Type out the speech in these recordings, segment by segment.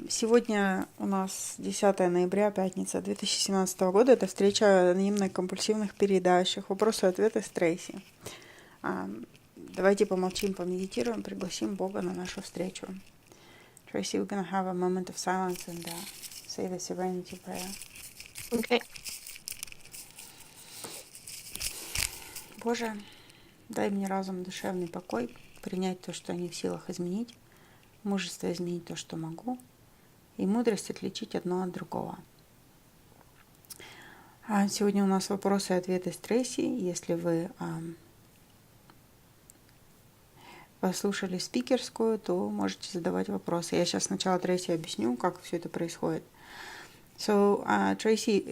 Сегодня у нас 10 ноября, пятница 2017 года. Это встреча анонимных компульсивных передающих. Вопросы, ответы с Трейси. Давайте помолчим, помедитируем, пригласим Бога на нашу встречу. Tracy, we're going to have a moment of silence and say the serenity prayer. Okay. Боже, дай мне разум, душевный покой, принять то, что не в силах изменить, мужество изменить то, что могу, и мудрость отличить одно от другого. Сегодня у нас вопросы и ответы с Трейси. Если вы послушали спикерскую, то можете задавать вопросы. Я сейчас сначала Трейси объясню, как все это происходит. So, Tracy,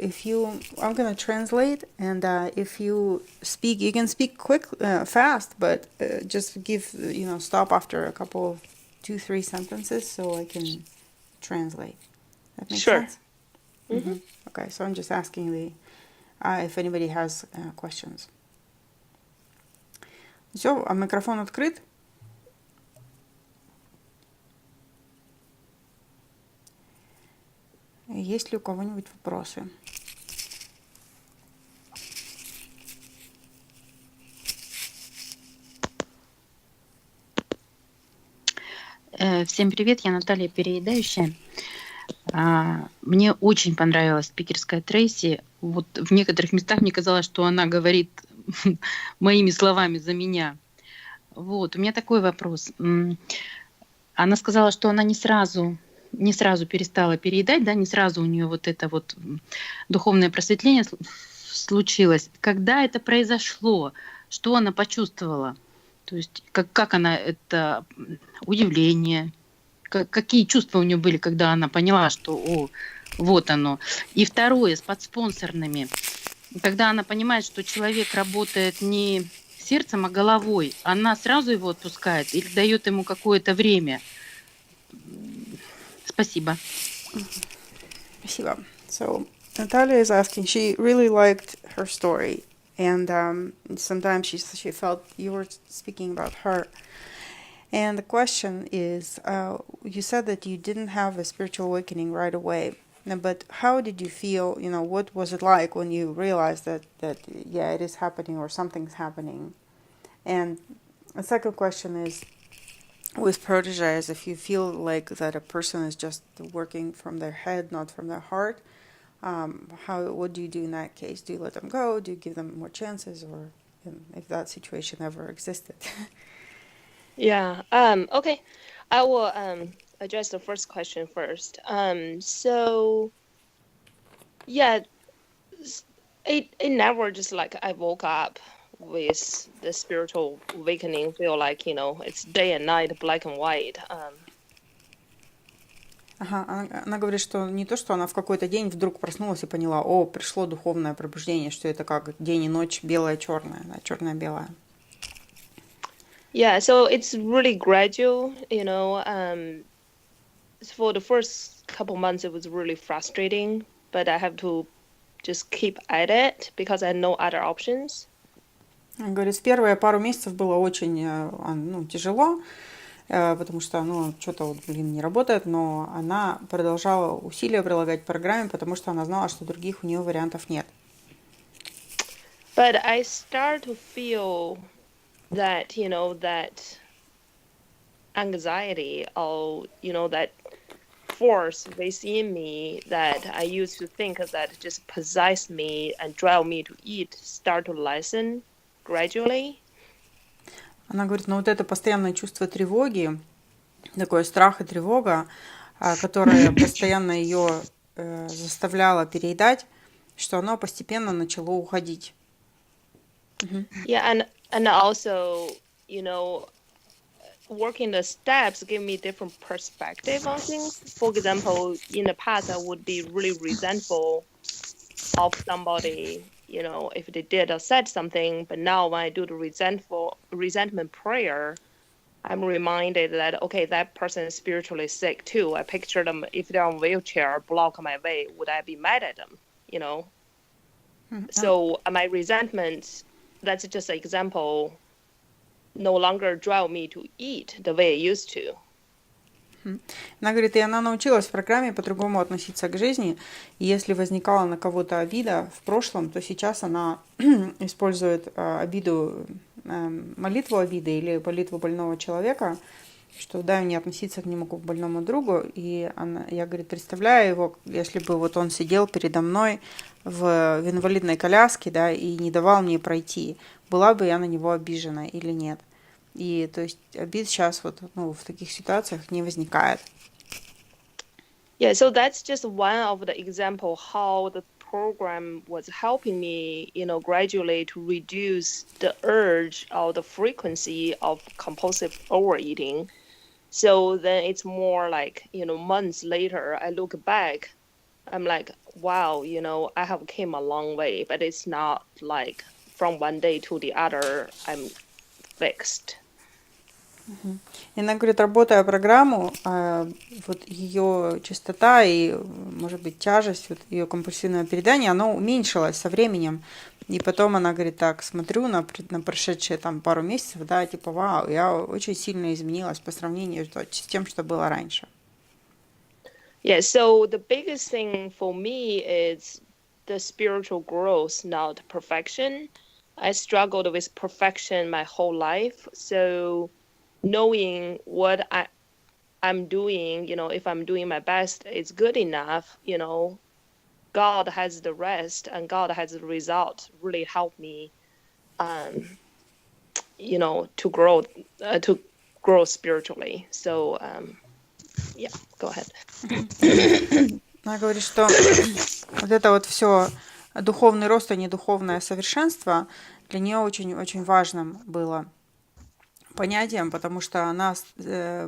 I'm going to translate, and if you speak, you can speak fast, but just stop after a couple of 2-3 sentences so I can translate. That makes sense? Mm-hmm. Okay, so I'm just asking if anybody has questions. Все, микрофон открыт. Есть ли у кого-нибудь вопросы? Всем привет, я Наталья Переедающая. Мне очень понравилась спикерская Трейси. Вот в некоторых местах мне казалось, что она говорит моими словами за меня. Вот, у меня такой вопрос. Она сказала, что она не сразу перестала переедать, да, не сразу у нее вот это вот духовное просветление случилось. Когда это произошло? Что она почувствовала? То есть как она это удивление, какие чувства у нее были, когда она поняла, что вот оно. И второе, с подспонсорными. Когда она понимает, что человек работает не сердцем, а головой, она сразу его отпускает или дает ему какое-то время? Спасибо. Спасибо. So, Natalia is asking, she really liked her story, and sometimes she felt you were speaking about her. And the question is, you said that you didn't have a spiritual awakening right away, but how did you feel, what was it like when you realized that yeah, it is happening or something's happening? And the second question is, with proteges, if you feel like that a person is just working from their head, not from their heart, what do you do in that case? Do you let them go? Do you give them more chances? Or if that situation ever existed? Yeah. Okay. I will address the first question first. So yeah, it never just like I woke up with the spiritual awakening, feel like, it's day and night, black and white. Ага, она говорит, что не то, что она в какой-то день вдруг проснулась и поняла, пришло духовное пробуждение, что это как день и ночь, белое-черное, да, черное-белое. Yeah, so it's really gradual, for the first couple months it was really frustrating, but I have to just keep at it because I had no other options. Она говорит, в первые пару месяцев было очень тяжело, потому что что-то не работает, но она продолжала усилия прилагать к программе, потому что она знала, что других у нее вариантов нет. But I start to feel that, that anxiety or, that force within me that I used to think that just possess me and drive me to eat start to lessen gradually. Она говорит, вот это постоянное чувство тревоги, такой страх и тревога, которая постоянно ее заставляла переедать, что оно постепенно начало уходить. Yeah, and also, working the steps give me different perspective on things. For example, in the past, I would be really resentful of somebody, if they did or said something. But now when I do the resentment prayer, I'm reminded that, okay, that person is spiritually sick too. I picture them, if they're on a wheelchair, block my way, would I be mad at them, So my resentment, that's just an example, no longer drive me to eat the way I used to. Она говорит, и она научилась в программе по-другому относиться к жизни. И если возникала на кого-то обида в прошлом, то сейчас она использует обиду, молитву обиды или молитву больного человека, что да, не относиться к нему как к больному другу. И я, говорит, представляю его, если бы вот он сидел передо мной в инвалидной коляске, да, и не давал мне пройти, была бы я на него обижена или нет. И то есть обид сейчас вот, ну, в таких ситуациях не возникает. Yeah, so that's just one of the example how the program was helping me, gradually to reduce the urge or the frequency of compulsive overeating. So then it's more like, months later, I look back, I'm like, wow, I have came a long way, but it's not like from one day to the other, I'm fixed. И она говорит, работая программу, вот ее частота и, может быть, тяжесть вот ее компульсивного переедания, оно уменьшилось со временем. И потом она говорит, так, смотрю на прошедшие там пару месяцев, да, типа, вау, я очень сильно изменилась по сравнению с тем, что было раньше. Yeah, so the biggest thing for me is the spiritual growth, not perfection. I struggled with perfection my whole life. So knowing what I'm doing, if I'm doing my best, it's good enough, God has the rest and God has the result really helped me, to grow spiritually. So, yeah, go ahead. Она говорит, что вот это вот все духовный рост и недуховное совершенство для нее очень-очень важным было понятием, потому что она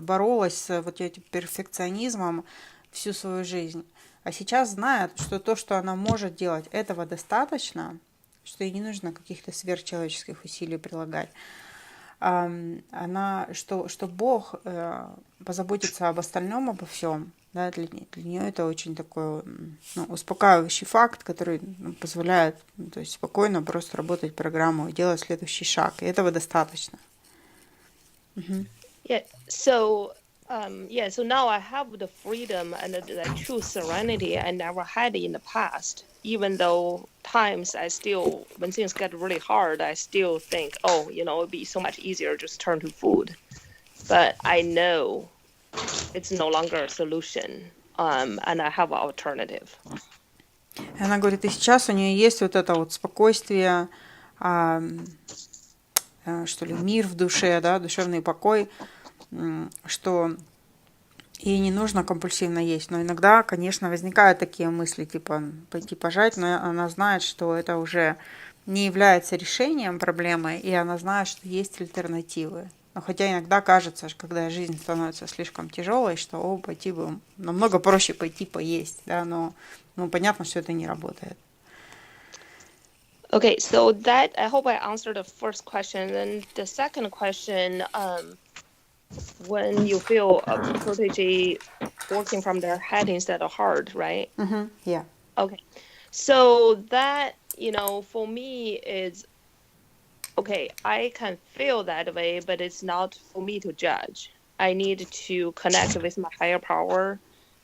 боролась с вот этим перфекционизмом всю свою жизнь. А сейчас знает, что то, что она может делать, этого достаточно, что ей не нужно каких-то сверхчеловеческих усилий прилагать. Что Бог позаботится об остальном, обо всем. Да, для нее это очень такой успокаивающий факт, который позволяет то есть спокойно просто работать программу и делать следующий шаг. И этого достаточно. Yeah, so so now I have the freedom and the true serenity I never had in the past. Even though times I still, when things get really hard, I still think, oh, it'd be so much easier just turn to food. But I know it's no longer a solution, and I have an alternative. Она говорит, и сейчас у нее есть вот это вот спокойствие, что ли, мир в душе, да, душевный покой, что ей не нужно компульсивно есть. Но иногда, конечно, возникают такие мысли, типа пойти пожать, но она знает, что это уже не является решением проблемы, и она знает, что есть альтернативы. Но хотя иногда кажется, когда жизнь становится слишком тяжелой, что пойти бы намного проще пойти поесть, да, но понятно, что это не работает. Okay, so that I hope I answered the first question. And the second question, when you feel a protege working from their head instead of heart, right? Yeah. Okay, so that for me is okay. I can feel that way, but it's not for me to judge. I need to connect with my higher power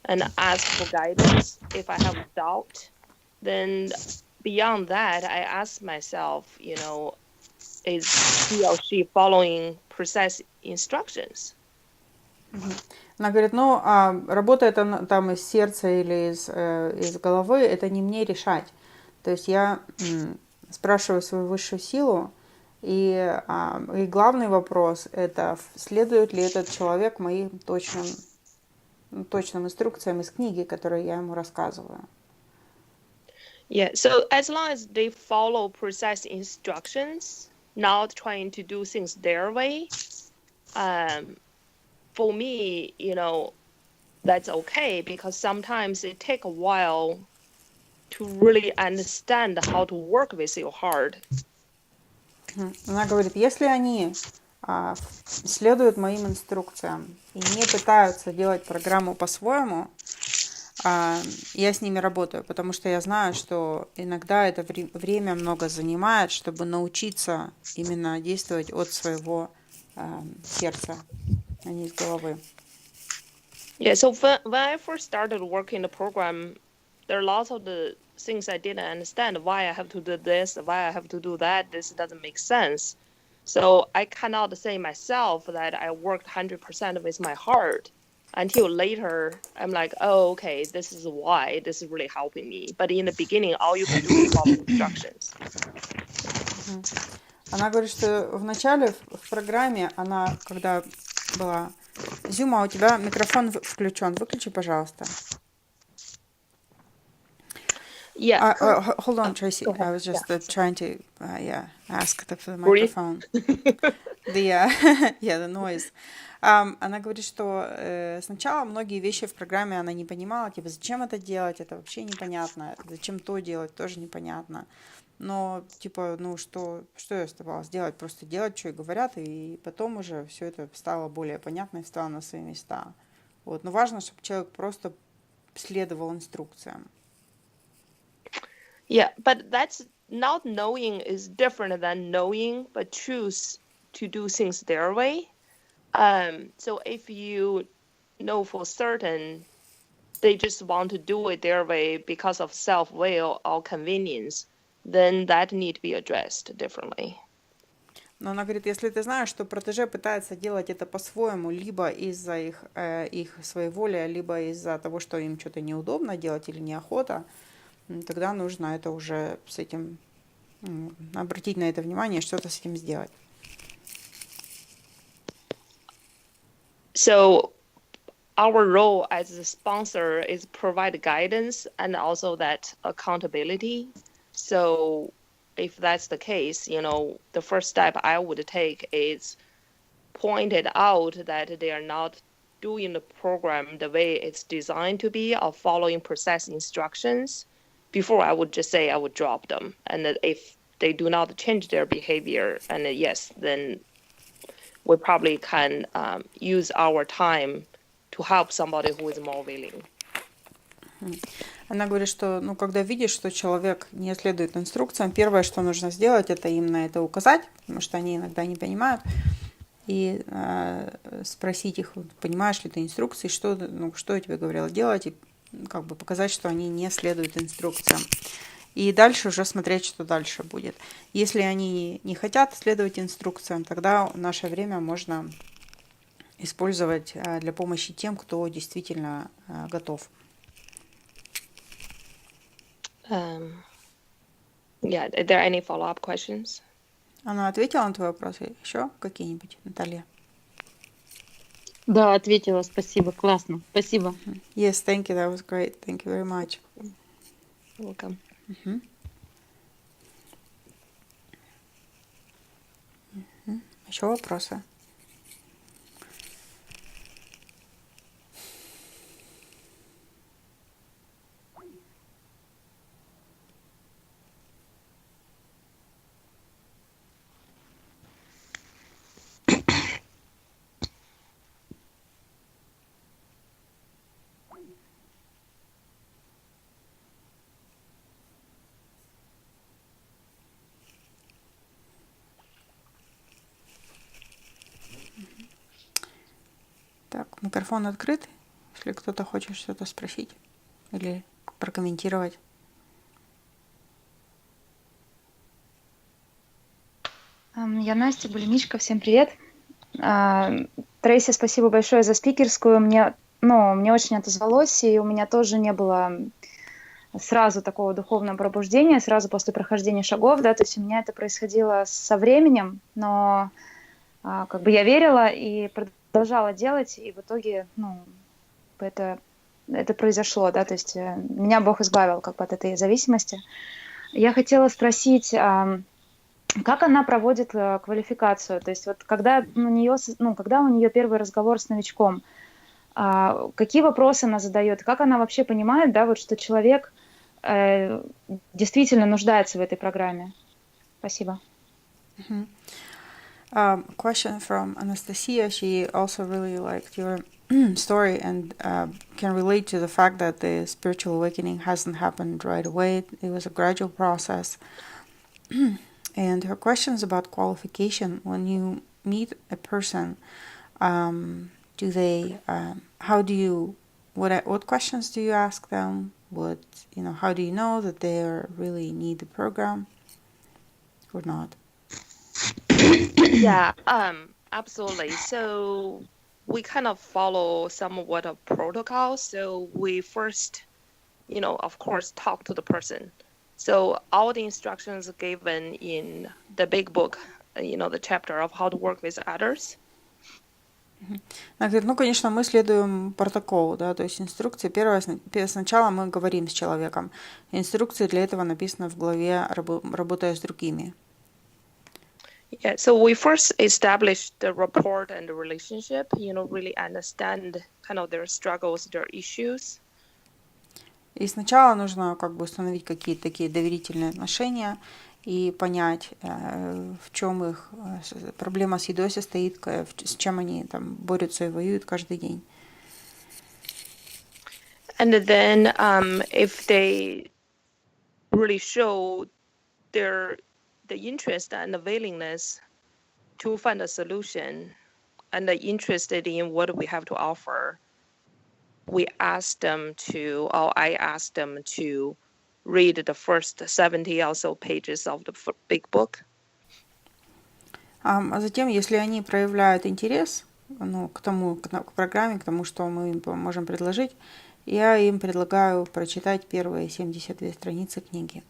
and ask for guidance. If I have doubt, then beyond that, I ask myself, is he or she following precise instructions? Она говорит, работает она там из сердца или из головы, это не мне решать. То есть я спрашиваю свою высшую силу, и главный вопрос это, следует ли этот человек моим точным инструкциям из книги, которые я ему рассказываю. Yeah, so as long as they follow precise instructions, not trying to do things their way, for me, that's okay, because sometimes it takes a while to really understand how to work with your heart. Она говорит, если они следуют моим инструкциям и не пытаются делать программу по-своему, я с ними работаю, потому что я знаю, что иногда это время много занимает, чтобы научиться именно действовать от своего сердца, а не из головы. Yeah, so when I first started working the program, there are lots of the things I didn't understand. Why I have to do this, why I have to do that. This doesn't make sense. So I cannot say myself that I worked 100% with my heart until later. I'm like, oh, okay, this is why. This is really helping me. But in the beginning, all you can do is follow instructions. Она говорит, что в начале в программе она, когда была... Зюма, у тебя микрофон включен. Выключи, пожалуйста. Yeah. Hold on, Tracy. Go ahead. I was just trying to ask the Breathe. microphone. The noise. Она говорит, что сначала многие вещи в программе она не понимала, типа, зачем это делать, это вообще непонятно, зачем то делать, тоже непонятно. Но, типа, ну, что я оставалось делать? Просто делать, что и говорят, и потом уже все это стало более понятно и встало на свои места. Вот. Но важно, чтобы человек просто следовал инструкциям. Yeah, but that's not knowing is different than knowing, but choose to do things their way. So if you know for certain they just want to do it their way because of self-will or convenience, then that need to be addressed differently. Но она говорит, если ты знаешь, что протеже пытается делать это по-своему, либо из-за их своей воли, либо из-за того, что им что-то неудобно делать или неохота, тогда нужно это уже с этим обратить на это внимание, что-то с этим сделать. So our role as a sponsor is provide guidance and also that accountability. So if that's the case, the first step I would take is point it out that they are not doing the program the way it's designed to be or following process instructions. Before I would just say I would drop them. And that if they do not change their behavior, and yes, then we probably can use our time to help somebody who is more willing. Она говорит, что, когда видишь, что человек не следует инструкциям, первое, что нужно сделать, это им на это указать, потому что они иногда не понимают, и спросить их, понимаешь ли ты инструкции, что я тебе говорила делать, и как бы показать, что они не следуют инструкциям. И дальше уже смотреть, что дальше будет. Если они не хотят следовать инструкциям, тогда наше время можно использовать для помощи тем, кто действительно готов. Yeah, are there any follow-up questions? Она ответила на твои вопросы? Еще какие-нибудь, Наталья? Да, ответила, спасибо, классно, спасибо. Yes, thank you, that was great. Thank you very much. Welcome. Еще вопросы? Так, микрофон открыт, если кто-то хочет что-то спросить или прокомментировать. Я Настя, булимичка, всем привет. Трейси, спасибо большое за спикерскую. Мне очень отозвалось, и у меня тоже не было сразу такого духовного пробуждения, сразу после прохождения шагов, да, то есть у меня это происходило со временем, но как бы я верила и продолжала делать, и в итоге, это произошло, да, то есть меня Бог избавил как бы от этой зависимости. Я хотела спросить, как она проводит квалификацию, то есть вот когда у нее первый разговор с новичком, какие вопросы она задает, как она вообще понимает, да, вот что человек действительно нуждается в этой программе. Спасибо. Question from Anastasia. She also really liked your story and can relate to the fact that the spiritual awakening hasn't happened right away. It was a gradual process. And her question is about qualification. When you meet a person, do they? What questions do you ask them? How do you know that they really need the program or not? Yeah, absolutely. So we kind of follow somewhat of protocol. So we first, of course, talk to the person. So all the instructions given in the big book, the chapter of how to work with others. Она говорит, конечно, мы следуем протоколу, да, то есть инструкции. Сначала мы говорим с человеком. Инструкции для этого написаны в главе «Работая с другими». Yeah, so we first establish the rapport and the relationship, really understand kind of their struggles, their issues. И сначала нужно установить какие-то такие доверительные отношения и понять, в чем их проблема с едой состоит, с чем они там борются и воюют каждый день. And then if they really show the interest and the willingness to find a solution and are interested in what we have to offer, I ask them to read the first 70 or so pages of the big book. А затем, если они проявляют интерес, к программе, к тому, что мы им можем предложить, я им предлагаю прочитать первые 72 страницы книги.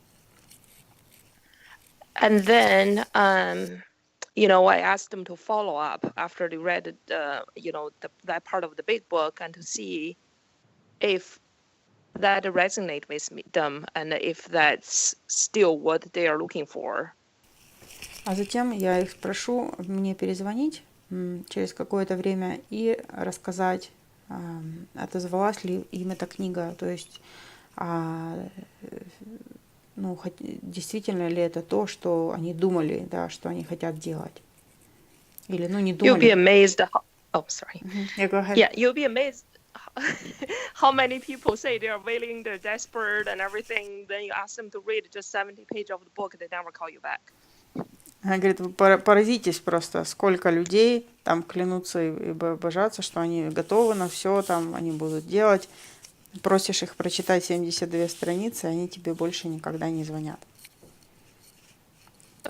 And then, I asked them to follow up after they read, that part of the big book and to see if that resonates with them and if that's still what they are looking for. А затем я их прошу мне перезвонить через какое-то время и рассказать, отозвалась ли им эта книга, то есть действительно ли это то, что они думали, да, что они хотят делать. Или, не думали. You'll be amazed. Sorry. Yeah, go ahead. Yeah, you'll be amazed how many people say they are willing, they're desperate and everything. Then you ask them to read just 70 pages of the book, they never call you back. Она говорит, вы поразитесь просто, сколько людей там клянутся и божатся, что они готовы на все, там они будут делать. Просишь их прочитать 72 страницы, они тебе больше никогда не звонят.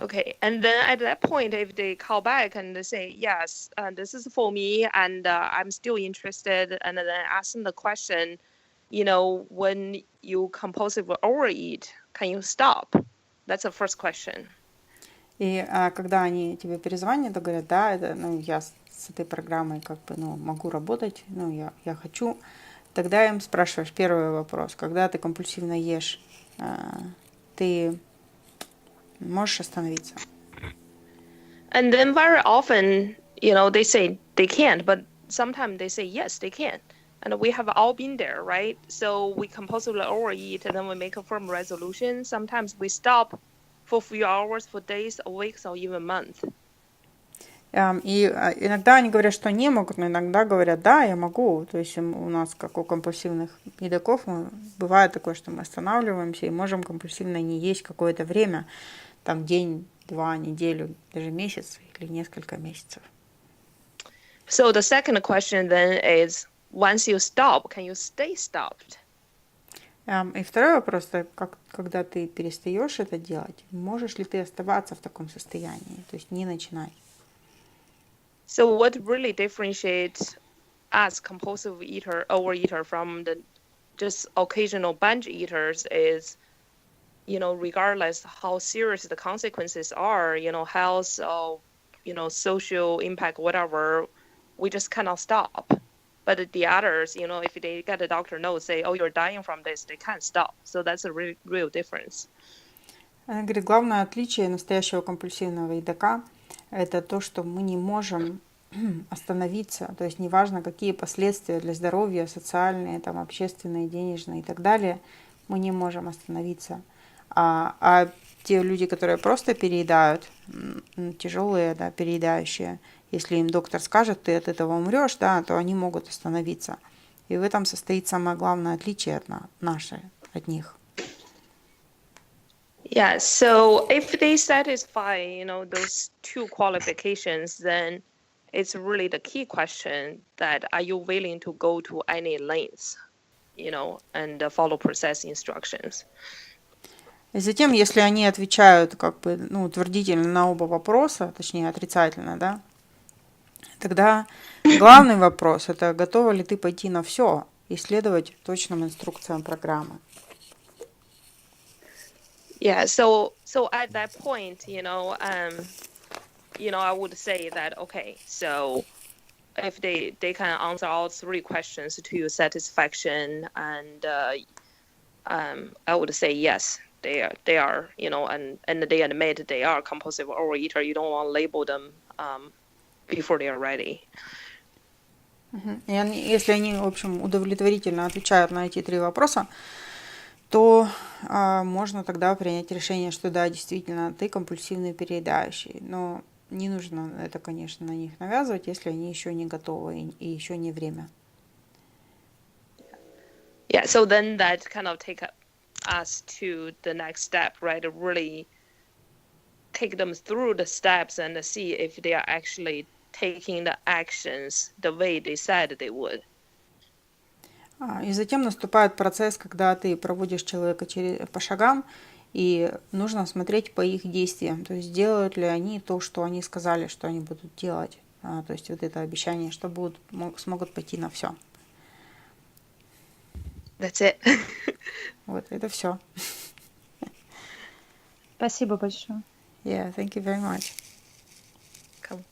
Okay, and then at that point, if they call back and they say, yes, this is for me, and I'm still interested, and then ask them the question, when you compulsively overeat, can you stop? That's the first question. И когда они тебе перезвонят, то говорят, да, это, я с этой программой могу работать, я хочу. Тогда им спрашиваешь первый вопрос. Когда ты компульсивно ешь, ты можешь остановиться? And then very often, they say they can't, but sometimes they say, yes, they can. And we have all been there, right? So we compulsively overeat, and then we make a firm resolution. Sometimes we stop for a few hours, for days, or weeks, or even months. И иногда они говорят, что не могут, но иногда говорят, да, я могу. То есть у нас, как у компульсивных едоков, бывает такое, что мы останавливаемся и можем компульсивно не есть какое-то время, там день, 2, неделю, даже месяц или несколько месяцев. So the second question then is, once you stop, can you stay stopped? И второй вопрос, когда ты перестаешь это делать, можешь ли ты оставаться в таком состоянии, то есть не начинать? So what really differentiates us compulsive overeater from the just occasional binge eaters is, regardless how serious the consequences are, health or, social impact, whatever, we just cannot stop. But the others, if they get a doctor note, say, oh, you're dying from this, they can't stop. So that's a real difference. Она говорит, главное отличие настоящего компульсивного едока – это то, что мы не можем остановиться, то есть неважно, какие последствия для здоровья, социальные, там, общественные, денежные и так далее, мы не можем остановиться. А те люди, которые просто переедают, тяжелые, да, переедающие, если им доктор скажет, ты от этого умрешь, да, то они могут остановиться. И в этом состоит самое главное отличие от них. Yeah, so if they satisfy, those two qualifications, then it's really the key question that are you willing to go to any lengths, and follow process instructions. И затем, если они отвечают как бы, утвердительно на оба вопроса, точнее отрицательно, да, тогда главный вопрос – это готова ли ты пойти на все и следовать точным инструкциям программы. Yeah, so at that point, I would say that, okay, so if they can answer all 3 questions to your satisfaction, and I would say yes, they are, and they admit they are compulsive overeater. You don't want to label them before they are ready. И если они, в общем, удовлетворительно отвечают на эти 3 вопроса, то можно тогда принять решение, что да, действительно, ты компульсивный переедающий. Но не нужно это, конечно, на них навязывать, если они еще не готовы и еще не время. Yeah, so then that kind of take us to the next step, right? Really take them through the steps and see if they are actually taking the actions the way they said they would. И затем наступает процесс, когда ты проводишь человека по шагам, и нужно смотреть по их действиям, то есть делают ли они то, что они сказали, что они будут делать, то есть вот это обещание, что смогут пойти на все. That's it. Вот, это все. Спасибо большое. Yeah, thank you very much. Come.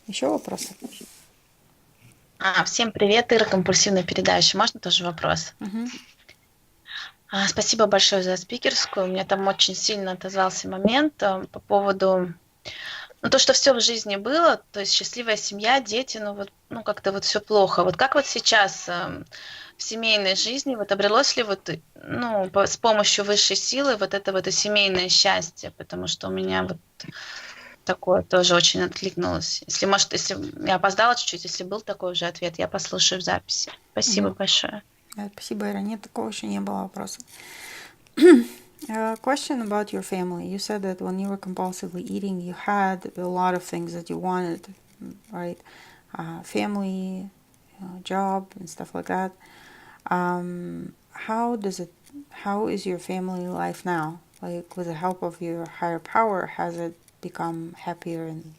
Еще вопросы? Всем привет, Ира, компульсивная передача. Можно тоже вопрос? Спасибо большое за спикерскую. У меня там очень сильно отозвался момент по поводу, то, что все в жизни было, то есть счастливая семья, дети, как-то вот все плохо. Вот как вот сейчас в семейной жизни вот обрелось ли с помощью высшей силы вот это семейное счастье, потому что у меня вот такое тоже очень откликнулось. Если я опоздала чуть-чуть, если был такой уже ответ, я послушаю в записи. Спасибо большое. Спасибо, Ира. Нет, такого еще не было вопроса. A question about your family. You said that when you were compulsively eating, you had a lot of things that you wanted, right? Family, job, and stuff like that. How is your family life now? Like, with the help of your higher power, has it become happier and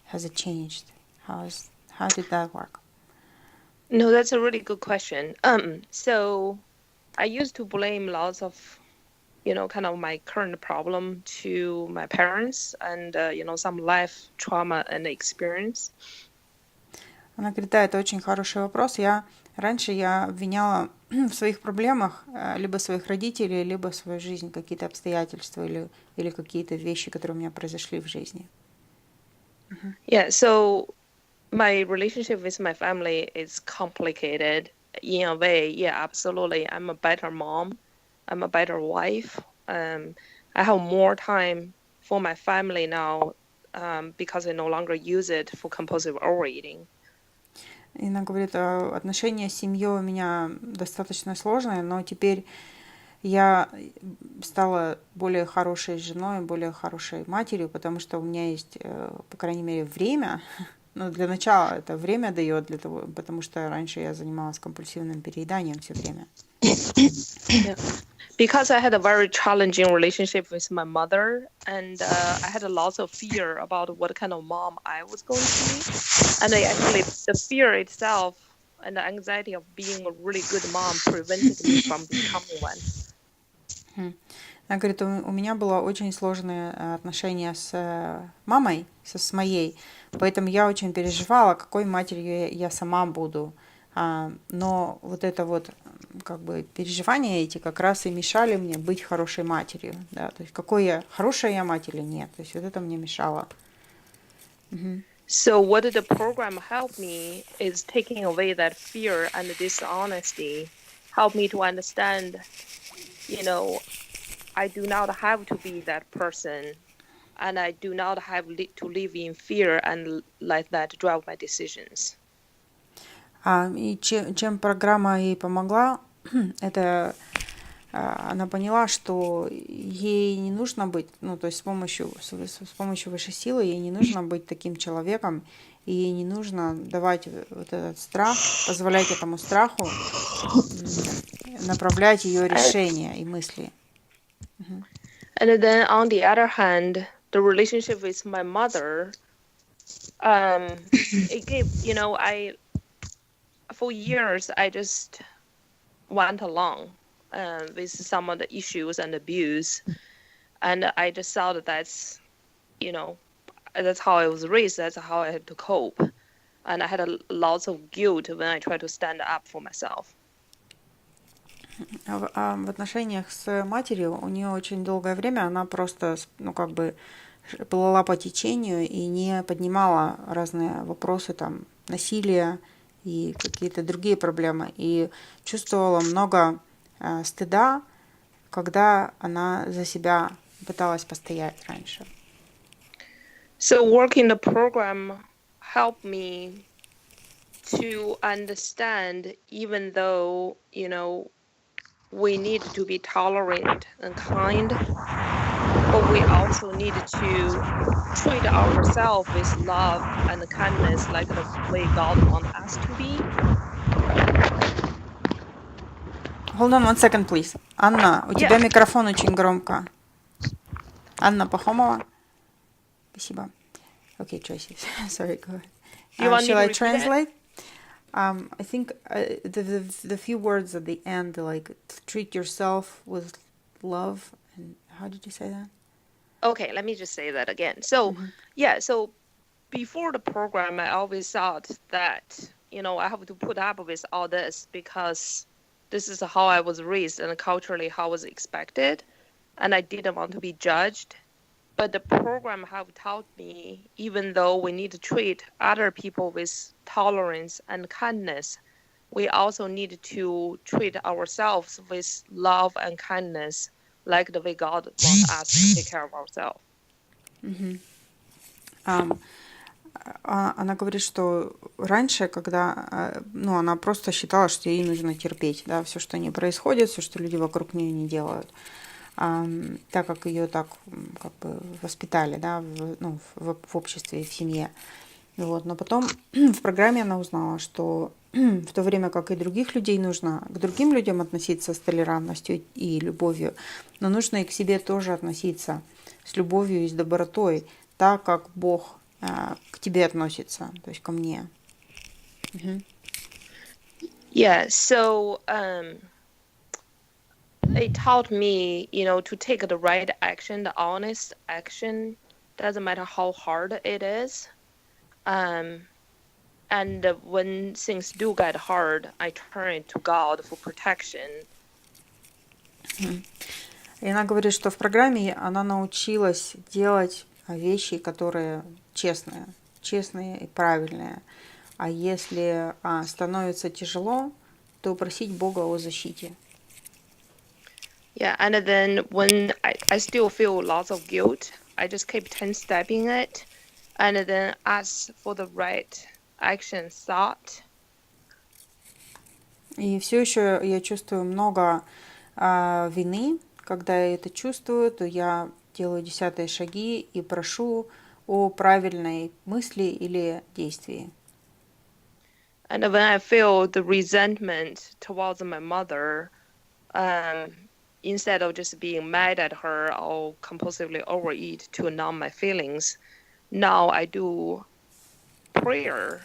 has it changed? How did that work? No, that's a really good question. So I used to blame lots of, kind of my current problem to my parents and, some life trauma and experience. Она говорит, да, это очень хороший вопрос. Раньше я обвиняла в своих проблемах либо своих родителей, либо свою жизнь, какие-то обстоятельства или какие-то вещи, которые у меня произошли в жизни. Yeah, so my relationship with my family is complicated in a way. Yeah, absolutely. I'm a better mom. I'm a better wife. I have more time for my family now because I no longer use it for compulsive overeating. И она говорит, отношения с семьей у меня достаточно сложные, но теперь я стала более хорошей женой, более хорошей матерью, потому что у меня есть, по крайней мере, время. Но для начала это время дает для того, потому что раньше я занималась компульсивным перееданием все время. Yeah. Because I had a very challenging relationship with my mother, and I had a lot of fear about what kind of mom I was going to be. And actually, the fear itself and the anxiety of being a really good mom prevented me from becoming one. Она говорит, у меня было очень сложное отношение с мамой, с моей, поэтому я очень переживала, какой матерью я сама буду. Но вот это вот как бы переживания эти как раз и мешали мне быть хорошей матерью, да, то есть хорошая я мать или нет, то есть вот это мне мешало. So what the program helped me is taking away that fear and dishonesty, help me to understand, I do not have to be that person, and I do not have to live in fear and let that drive my decisions. И чем программа ей помогла, это она поняла, что ей не нужно быть, ну, то есть с помощью высшей силы ей не нужно быть таким человеком, и ей не нужно давать вот этот страх, позволять этому страху направлять ее решения и мысли. And then on the other hand, the relationship with my mother, it gave, for years, I just went along with some of the issues and abuse. And I just thought that's how I was raised, that's how I had to cope. And I had lots of guilt when I tried to stand up for myself. В отношениях с матерью у нее очень долгое время она просто, плыла по течению и не поднимала разные вопросы, там, насилия и какие-то другие проблемы. И чувствовала много стыда, когда она за себя пыталась постоять раньше. So working the program helped me to understand, even though, we need to be tolerant and kind, but we also need to treat ourselves with love and kindness like the way God wants us to be. Hold on one second, please. Анна, у тебя микрофон очень громко. Анна Пахомова. Спасибо. Okay, Tracy. Sorry, go ahead. Do you want Shall me I to translate? I think the few words at the end, like treat yourself with love, and how did you say that? Okay, let me just say that again. So, so before the program, I always thought that, I have to put up with all this because this is how I was raised and culturally how I was expected, and I didn't want to be judged. But the program have taught me, even though we need to treat other people with tolerance and kindness, we also need to treat ourselves with love and kindness, like the way God wants us to take care of ourselves. Она говорит, что раньше, когда, она просто считала, что ей нужно терпеть, да, все, что не происходит, все, что люди вокруг нее не делают. Так как ее так воспитали, да, в обществе, в семье. Вот. Но потом в программе она узнала, что в то время как и других людей нужно к другим людям относиться с толерантностью и любовью, но нужно и к себе тоже относиться с любовью и с добротой, так как Бог к тебе относится, то есть ко мне. Yeah, so it taught me, to take the right action, the honest action, doesn't matter how hard it is. And when things do get hard, I turn to God for protection. И она говорит, что в программе она научилась делать вещи, которые честные и правильные. А если становится тяжело, то просить Бога о защите. Yeah, and then when I still feel lots of guilt, I just keep 10-stepping it, and then ask for the right action thought. И все еще я чувствую много вины. Когда я это чувствую, то я делаю 10 шаги и прошу о правильной мысли или действии. And when I feel the resentment towards my mother, instead of just being mad at her or compulsively overeat to numb my feelings, now I do prayer,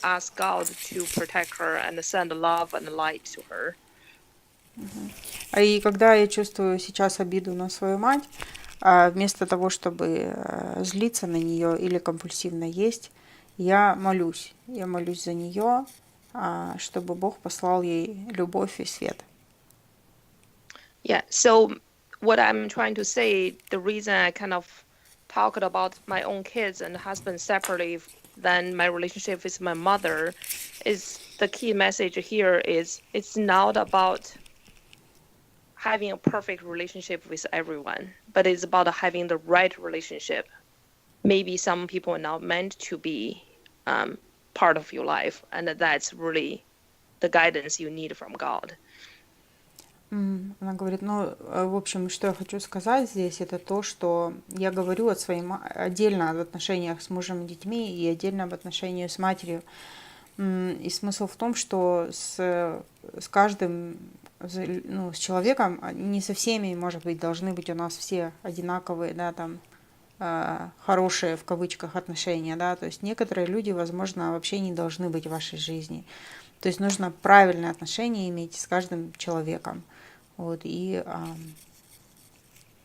ask God to protect her and send love and light to her. И когда я чувствую сейчас обиду на свою мать, вместо того, чтобы злиться на нее или компульсивно есть, я молюсь за нее, чтобы Бог послал ей любовь и свет. Yeah, so what I'm trying to say, the reason I kind of talked about my own kids and husband separately than my relationship with my mother is the key message here is it's not about having a perfect relationship with everyone, but it's about having the right relationship. Maybe some people are not meant to be part of your life, and that's really the guidance you need from God. Она говорит, ну, в общем, что я хочу сказать здесь, это то, что я говорю отдельно об отношениях с мужем и детьми и отдельно об отношениях с матерью. И смысл в том, что с каждым, ну, с человеком, не со всеми, может быть, должны быть у нас все одинаковые, да, там, хорошие, в кавычках, отношения, да, то есть некоторые люди, возможно, вообще не должны быть в вашей жизни. То есть нужно правильные отношения иметь с каждым человеком. Вот, и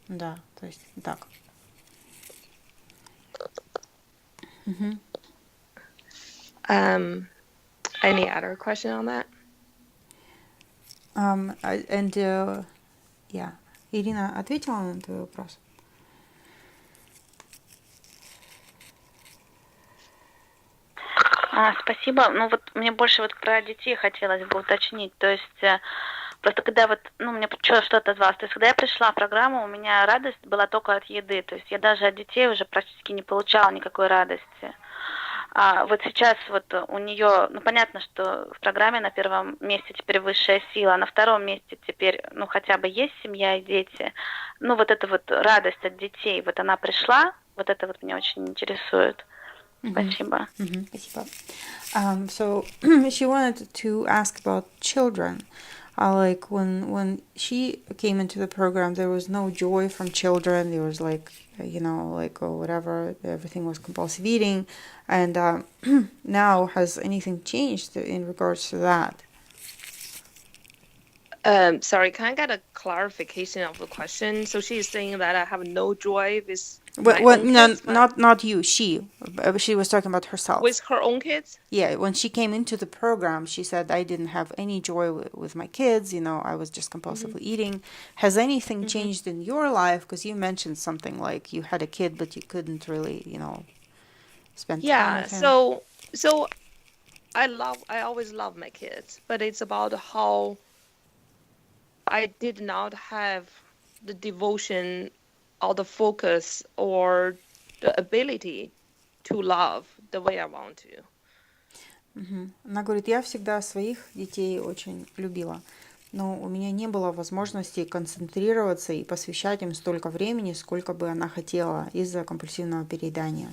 да, то есть так. Any other question on that? Yeah. Ирина ответила на твой вопрос? Спасибо. Ну вот мне больше вот про детей хотелось бы уточнить. То есть просто когда вот, ну, мне что отозвалось. То есть когда я пришла в программу, у меня радость была только от еды. То есть я даже от детей уже практически не получала никакой радости. А вот сейчас вот у нее, ну, понятно, что в программе на первом месте теперь высшая сила, а на втором месте теперь, ну, хотя бы есть семья и дети. Ну, вот эта вот радость от детей, вот она пришла, вот это вот меня очень интересует. Спасибо. Спасибо. So she wanted to ask about children. Like when she came into the program, there was no joy from children. There was like, you know, like whatever, everything was compulsive eating. And now, has anything changed in regards to that? Sorry, can I get a clarification of the question? So she is saying that I have no joy with no, not you. She was talking about herself. With her own kids? Yeah, when she came into the program, she said, I didn't have any joy with my kids. You know, I was just compulsively eating. Has anything changed in your life? Because you mentioned something like you had a kid, but you couldn't really, you know, spend time with him. So I always love my kids, but it's about how I did not have the devotion or the focus or the ability to love the way I want to. Она говорит, я всегда своих детей очень любила, но у меня не было возможности концентрироваться и посвящать им столько времени, сколько бы она хотела из-за компульсивного переедания.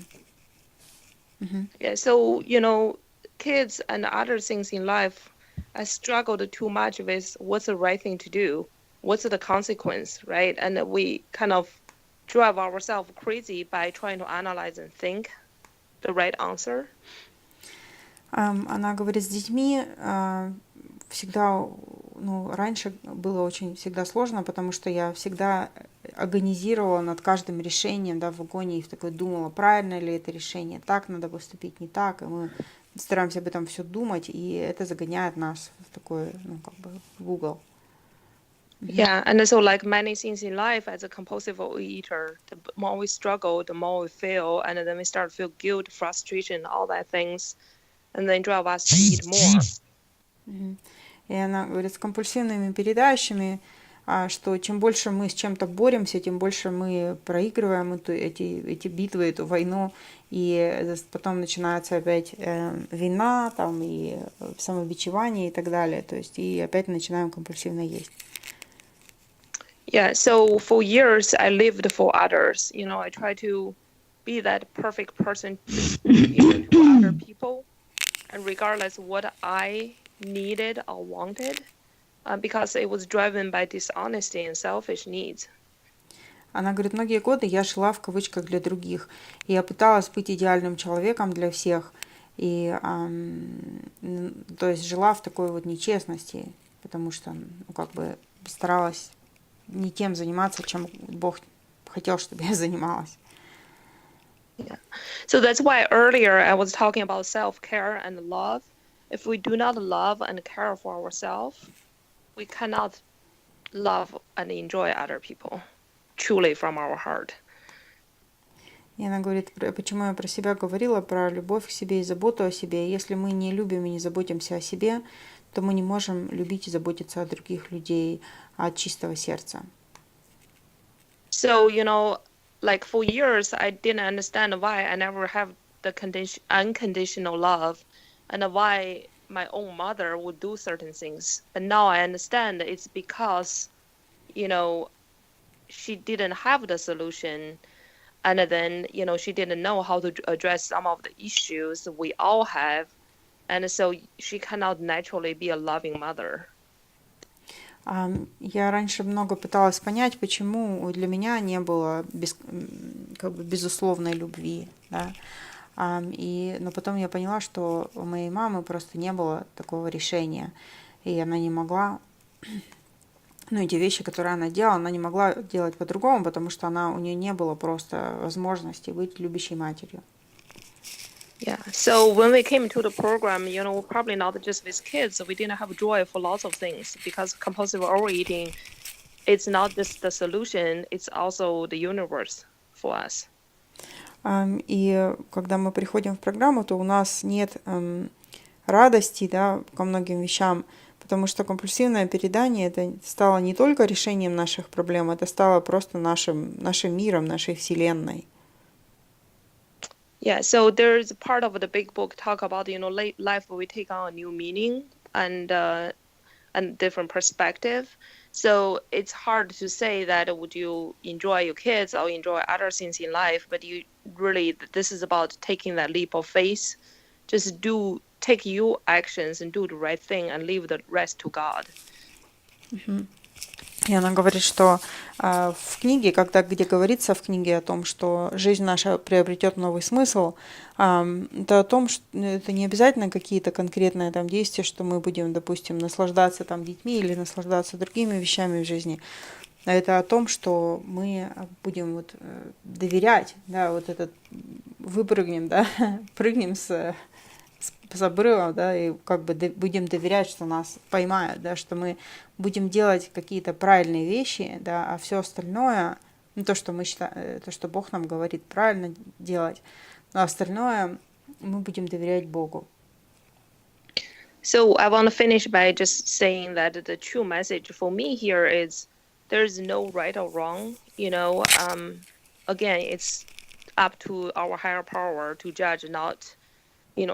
Yeah, so, you know, kids and other things in life, I struggled too much with what's the right thing to do, what's the consequence, right? And we kind of drive ourselves crazy by trying to analyze and think the right answer. Она говорит, с детьми всегда, ну, раньше было очень всегда сложно, потому что я всегда агонизировала над каждым решением, да, в агонии, в такой думала, правильно ли это решение, так надо поступить, не так, и мы стараемся об этом все думать, и это загоняет нас в такой, ну, как бы, в угол. Yeah, and so like many things in life, as a compulsive eater, the more we struggle, the more we fail, and then we start to feel guilt, frustration, all that things, and then drive us to eat more. И она говорит, с компульсивными передающими, что чем больше мы с чем-то боремся, тем больше мы проигрываем эти битвы, эту войну, и потом начинается опять вина, там, и самобичевание и так далее, то есть и опять начинаем компульсивно есть. Yeah, so for years I lived for others. You know, I tried to be that perfect person to other people, and regardless what I needed or wanted, because it was driven by dishonesty and selfish needs. Она говорит, многие годы я шла в кавычках для других, и я пыталась быть идеальным человеком для всех, и то есть жила в такой вот нечестности, потому что, ну, как бы старалась не тем заниматься, чем Бог хотел, чтобы я занималась. Yeah. So that's why earlier I was talking about self-care and love. If we do not love and care for ourselves, we cannot love and enjoy other people truly from our heart. И она говорит, почему я про себя говорила, про любовь к себе и заботу о себе. Если мы не любим и не заботимся о себе, то мы не можем любить и заботиться о других людей от чистого сердца. So, you know, like for years, I didn't understand why I never have the unconditional love and why my own mother would do certain things. But now I understand it's because she didn't have the solution, and then she didn't know how to address some of the issues we all have, and so she cannot naturally be a loving mother. Я раньше много пыталась понять, почему для меня не было безусловной любви, да. Но потом я поняла, что у моей мамы просто не было такого решения, и она не могла, эти вещи, которые она делала, она не могла делать по-другому, потому что у нее не было просто возможности быть любящей матерью. Yeah. So when we came to the program, probably not just with kids, we didn't have joy for lots of things, because compulsive overeating, it's not just the solution, it's also the universe for us. И когда мы приходим в программу, то у нас нет радости, да, ко многим вещам, потому что компульсивное переедание это стало не только решением наших проблем, это стало просто нашим миром, нашей вселенной. Yeah, so there's a part of the big book talk about life will take on a new meaning and different perspective. So it's hard to say that would you enjoy your kids or enjoy other things in life, but this is about taking that leap of faith. Just take your actions and do the right thing and leave the rest to God. И она говорит, что в книге, где говорится в книге о том, что жизнь наша приобретет новый смысл, это о том, что это не обязательно какие-то конкретные там действия, что мы будем, допустим, наслаждаться там детьми или наслаждаться другими вещами в жизни. А это о том, что мы будем доверять, да, выпрыгнем, да, прыгнем с обрыва, да, и будем доверять, что нас поймают, да, что мы будем делать какие-то правильные вещи, да, а все остальное, то, что мы считаем, то, что Бог нам говорит правильно делать, но остальное мы будем доверять Богу. So I want to finish by just saying that the true message for me here is there's no right or wrong, again, it's up to our higher power to judge, not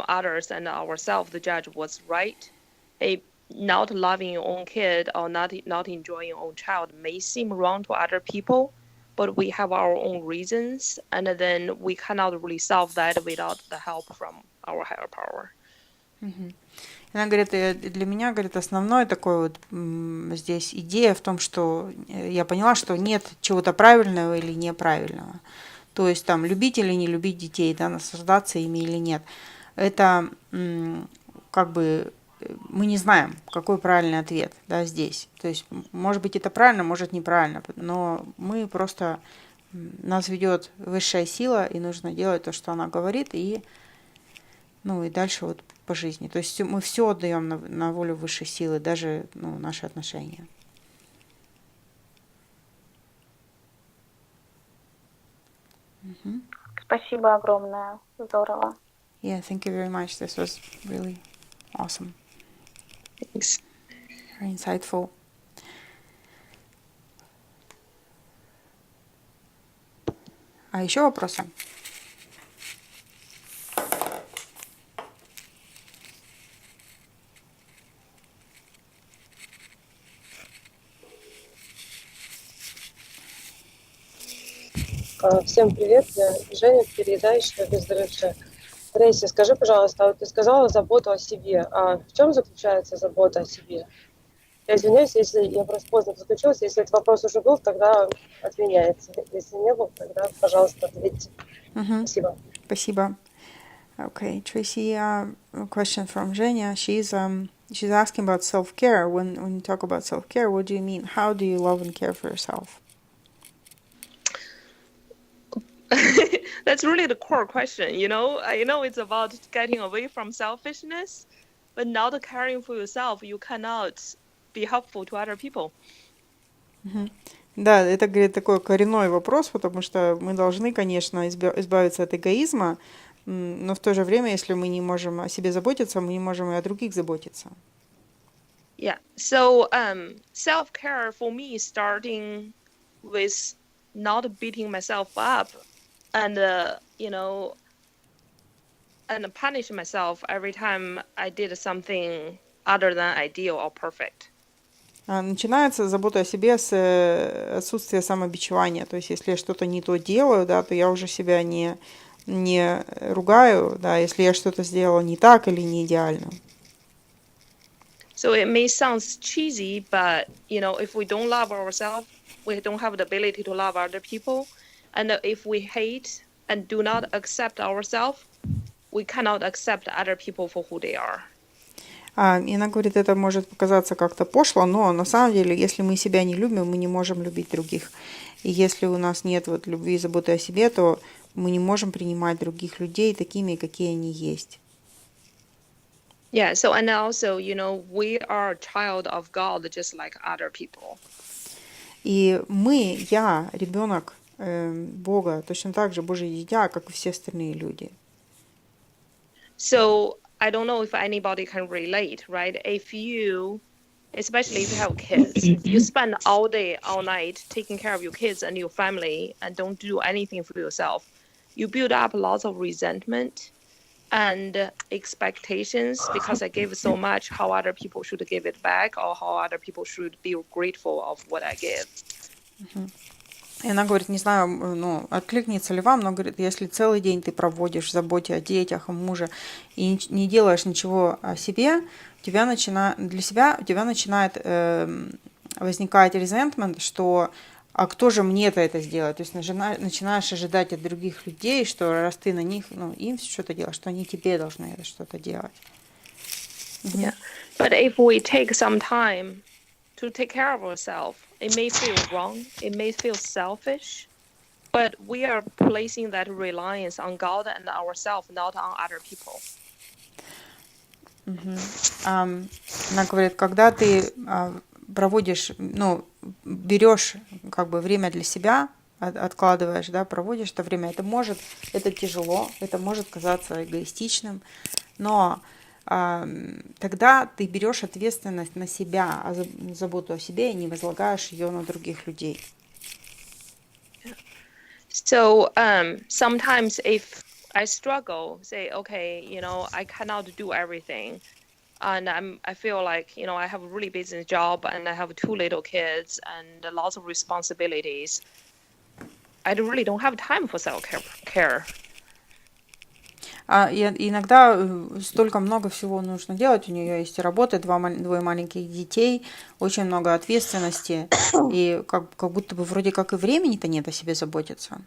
others and ourselves to judge what's right. Not loving your own kid or not enjoying your own child may seem wrong to other people, but we have our own reasons, and then we cannot really solve that without the help from our higher power. Она говорит, для меня, говорит, основной такой здесь идея в том, что я поняла, что нет чего-то правильного или неправильного. То есть там любить или не любить детей, да, наслаждаться ими или нет. Это мы не знаем, какой правильный ответ, да, здесь. То есть, может быть, это правильно, может, неправильно, но мы просто, нас ведет высшая сила, и нужно делать то, что она говорит, и дальше по жизни. То есть мы все отдаем на волю высшей силы, даже наши отношения. Спасибо огромное. Здорово. Yeah, thank you very much. This was really awesome. Thanks. Very insightful. А еще вопросы? Всем привет, я Женя, переедающая, выздоровевшая. Трейси, скажи, пожалуйста, вот ты сказала заботу о себе. А в чем заключается забота о себе? Я извиняюсь, если я просто поздно подключилась. Если этот вопрос уже был, тогда отменяется. Если не был, тогда, пожалуйста, ответьте. Спасибо. Спасибо. Okay, Tracy, a question from Zhenya. She's asking about self-care. When you talk about self-care, what do you mean? How do you love and care for yourself? That's really the core question, I know it's about getting away from selfishness, but not caring for yourself, you cannot be helpful to other people. Да, это, говорит, такой коренной вопрос, потому что мы должны, конечно, избавиться от эгоизма, но в то же время, если мы не можем о себе заботиться, мы не можем и о других заботиться. Yeah, so self-care for me is starting with not beating myself up and and punish myself every time I did something other than ideal or perfect. Начинается забота о себе с отсутствия самобичевания. То есть, если я что-то не то делаю, да, то я уже себя не ругаю, да, если я что-то сделала не так или не идеально. So it may sound cheesy, but if we don't love ourselves, we don't have the ability to love other people. And if we hate and do not accept ourselves, we cannot accept other people for who they are. И она говорит, это может показаться как-то пошло, но на самом деле, если мы себя не любим, мы не можем любить других. И если у нас нет вот любви и заботы о себе, то мы не можем принимать других людей такими, какие они есть. Yeah, so and also, we are a child of God just like other people. И я, ребенок Бога, точно так же Божье дитя, как и все остальные люди. So I don't know if anybody can relate, right? Especially if you have kids, you spend all day, all night taking care of your kids and your family and don't do anything for yourself. You build up lots of resentment and expectations because I gave so much, how other people should give it back or how other people should be grateful of what I give. И она говорит, не знаю, откликнется ли вам, но говорит, если целый день ты проводишь в заботе о детях, о муже и не делаешь ничего о себе, у тебя начинает возникать резентмент, что а кто же мне-то это сделает? То есть начинаешь ожидать от других людей, что раз ты на них, им что-то делаешь, что они тебе должны это что-то делать. Yeah. But if we take some time to take care of ourselves, it may feel wrong, it may feel selfish, but we are placing that reliance on God and ourselves, not on other people. Она говорит, когда ты проводишь, берешь время для себя, откладываешь, да, проводишь это время, это тяжело, это может казаться эгоистичным, но тогда ты берешь ответственность на себя, заботу о себе и не возлагаешь ее на других людей. So sometimes if I struggle, say, okay, I cannot do everything, and I feel like, I have a really busy job and I have 2 little kids and lots of responsibilities. I really don't have time for self-care. Иногда столько много всего нужно делать. У нее есть работа, двое маленьких детей, очень много ответственности, и как будто бы вроде как и времени-то нет о себе заботиться.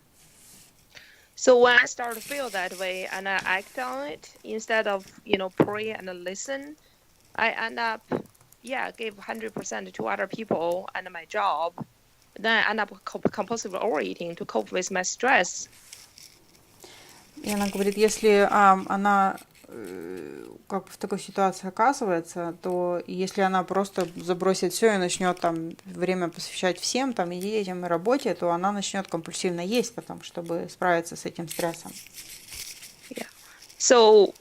So when I start to feel that way and I act on it, instead of, pray and listen, I end up, give 100% to other people and my job. Then I end up compulsive overeating to cope with my stress. И она говорит, если она в такой ситуации оказывается, то если она просто забросит все и начнет время посвящать всем, и детям, и работе, то она начнет компульсивно есть чтобы справиться с этим стрессом. Yeah. So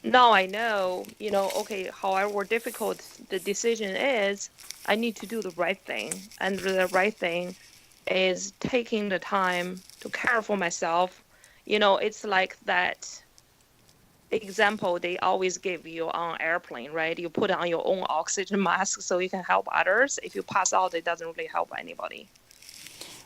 now I know, okay, however difficult the decision is, I need to do the right thing. And the right thing is taking the time to care for myself. It's like that example they always give you on airplane, right? You put on your own oxygen mask so you can help others. If you pass out, it doesn't really help anybody.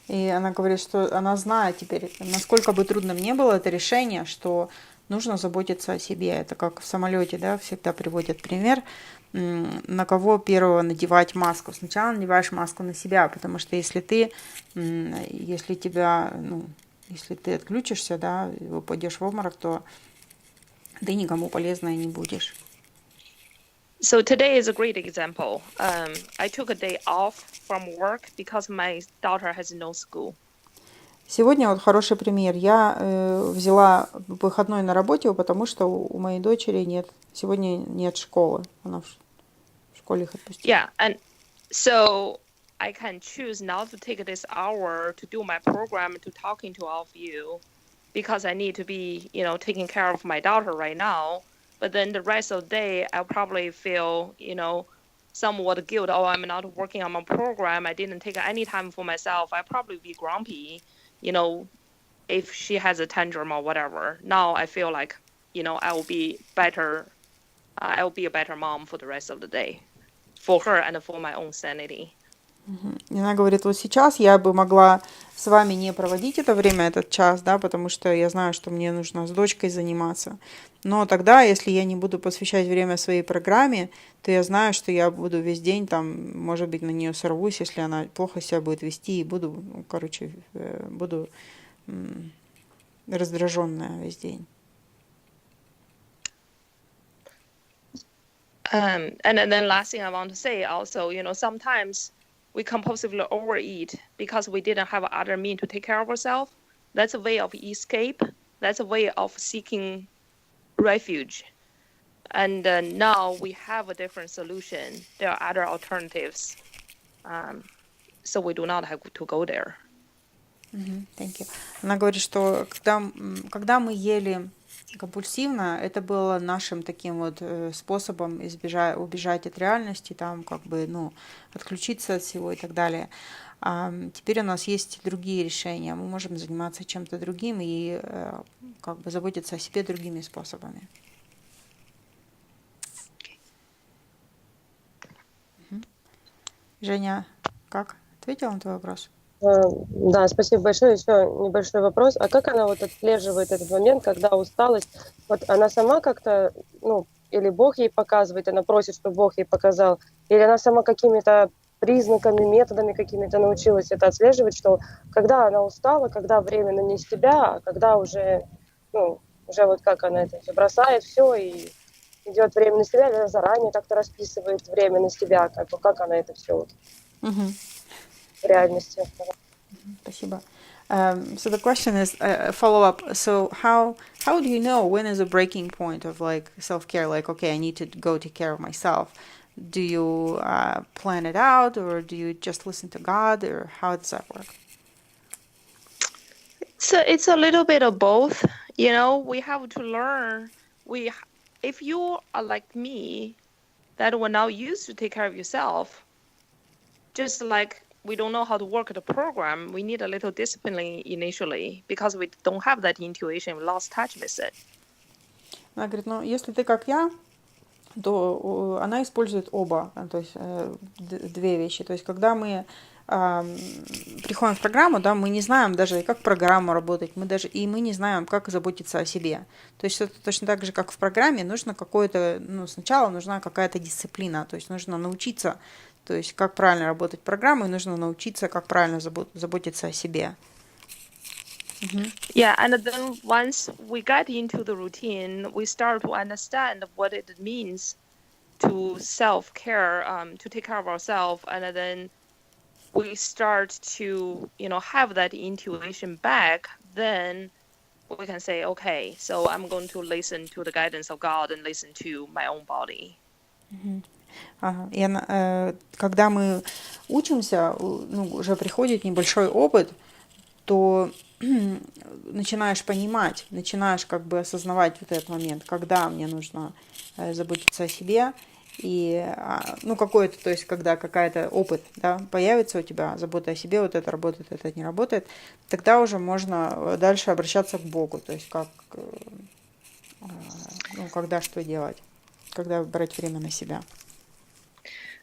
И она говорит, что она знает теперь, насколько бы трудным ни было это решение, что нужно заботиться о себе. Это как в самолете, да, всегда приводят пример, на кого первого надевать маску. Сначала надеваешь маску на себя, потому что если ты отключишься, да, и упадешь в обморок, то ты никому полезной не будешь. So today is a great example. I took a day off from work because my daughter has no school. Сегодня хороший пример. Я взяла выходной на работе, потому что у моей дочери сегодня нет школы. Она в школе их отпустила. Yeah, and so I can choose not to take this hour to do my program, to talking to all of you, because I need to be, taking care of my daughter right now. But then the rest of the day, I'll probably feel, somewhat guilt. Oh, I'm not working on my program. I didn't take any time for myself. I'll probably be grumpy, if she has a tantrum or whatever. Now I feel like, I will be better. I'll be a better mom for the rest of the day. for her and for my own sanity. И она говорит, вот сейчас я бы могла с вами не проводить это время, этот час, да, потому что я знаю, что мне нужно с дочкой заниматься. Но тогда, если я не буду посвящать время своей программе, то я знаю, что я буду весь день там, может быть, на нее сорвусь, если она плохо себя будет вести, и буду, ну, короче, буду раздраженная весь день. And then last thing I want to say also, sometimes we compulsively overeat because we didn't have other means to take care of ourselves. That's a way of escape. That's a way of seeking refuge. And now we have a different solution. There are other alternatives. So we do not have to go there. Thank you. Она говорит, что когда мы ели компульсивно, это было нашим таким вот способом убежать от реальности, там как бы, ну, отключиться от всего и так далее. А теперь у нас есть другие решения. Мы можем заниматься чем-то другим и как бы заботиться о себе другими способами. Женя, как? Ответила на твой вопрос? Да, спасибо большое. Еще небольшой вопрос. А как она вот отслеживает этот момент, когда усталость? Вот она сама как-то, ну, или Бог ей показывает, она просит, чтобы Бог ей показал, или она сама какими-то признаками, методами какими-то научилась это отслеживать, что когда она устала, когда временно не с тебя, а когда уже, ну, уже вот как она это все бросает, все, и идет время на себя, или она заранее как-то расписывает время на себя, как она это все вот в реальности. Спасибо. So the question is a follow-up. So how do you know when is a breaking point of like self-care? Like, okay, I need to go take care of myself. Do you plan it out, or do you just listen to God, or how does that work? So it's a little bit of both. We have to learn. If you are like me, that were now used to take care of yourself, just like we don't know how to work the program, we need a little discipline initially because we don't have that intuition, we lost touch with it. Она говорит, ну, если ты как я, то она использует оба, то есть две вещи. То есть когда мы приходим в программу, да, мы не знаем даже, как программа работает, мы не знаем, как заботиться о себе. То есть это точно так же, как в программе, нужно сначала нужна какая-то дисциплина, то есть нужно научиться, то есть как правильно работать программой, нужно научиться, как правильно заботиться о себе. Yeah, and then once we get into the routine, we start to understand what it means to self-care, to take care of ourselves, and then we start to, have that intuition back, then we can say, okay, so I'm going to listen to the guidance of God and listen to my own body. И когда мы учимся, уже приходит небольшой опыт, то начинаешь понимать, начинаешь как бы осознавать вот этот момент, когда мне нужно заботиться о себе, и, какой-то, то есть, когда какая-то опыт, да, появится у тебя, забота о себе, вот это работает, это не работает, тогда уже можно дальше обращаться к Богу, то есть, когда что делать, когда брать время на себя.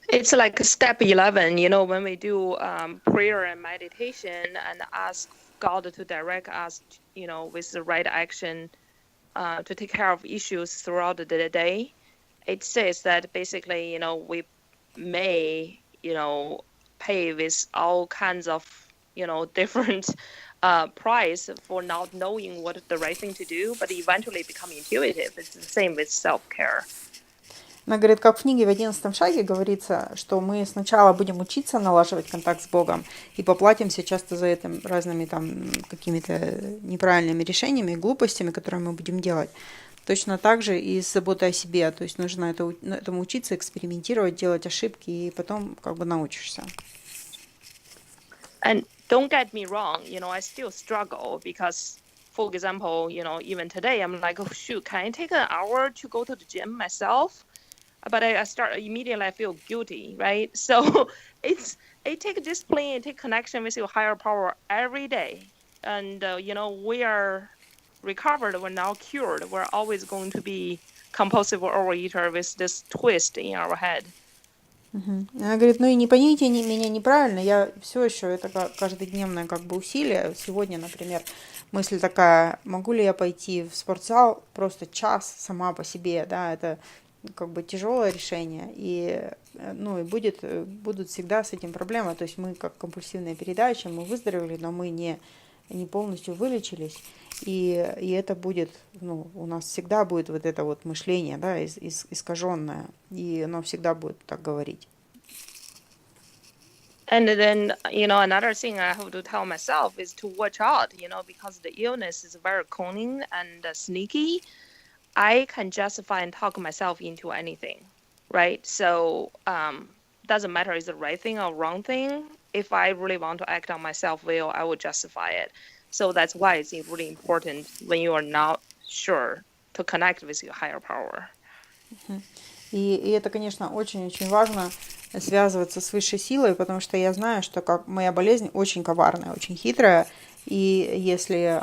It's like step 11, when we do prayer and meditation and ask God to direct us, with the right action to take care of issues throughout the day. It says that basically, we may, pay with all kinds of, different price for not knowing what the right thing to do, but eventually become intuitive. It's the same with self-care. Она говорит, как в книге в 11 шаге говорится, что мы сначала будем учиться налаживать контакт с Богом и поплатимся часто за это разными там какими-то неправильными решениями, глупостями, которые мы будем делать. Точно так же и с заботой о себе. То есть нужно этому учиться, экспериментировать, делать ошибки, и потом как бы научишься. And don't get me wrong, I still struggle because, for example, even today I'm like, oh shoot, can I take an hour to go to the gym myself? But I start immediately, I feel guilty, right? So it takes discipline, it takes connection with your higher power every day. And, we are recovered, we're now cured. We're always going to be compulsive overeater with this twist in our head. Она говорит, ну и не поймите меня неправильно, я все еще, это каждодневное как бы усилие. Сегодня, например, мысль такая, могу ли я пойти в спортзал просто час сама по себе, да, это как бы тяжелое решение, и, ну, и будут всегда с этим проблемы, то есть мы как компульсивная передача, мы выздоровели, но мы не полностью вылечились, и это будет, ну, у нас всегда будет вот это вот мышление, да, искаженное, и оно всегда будет так говорить. And then, another thing I have to tell myself is to watch out, because the illness is very cunning and sneaky. I can justify and talk myself into anything, right? So, doesn't matter is the right thing or wrong thing. If I really want to act on my self-will, I will justify it. So that's why it's really important when you are not sure to connect with your higher power. И это, конечно, очень-очень важно связываться с высшей силой, потому что я знаю, что как моя болезнь очень коварная, очень хитрая, и если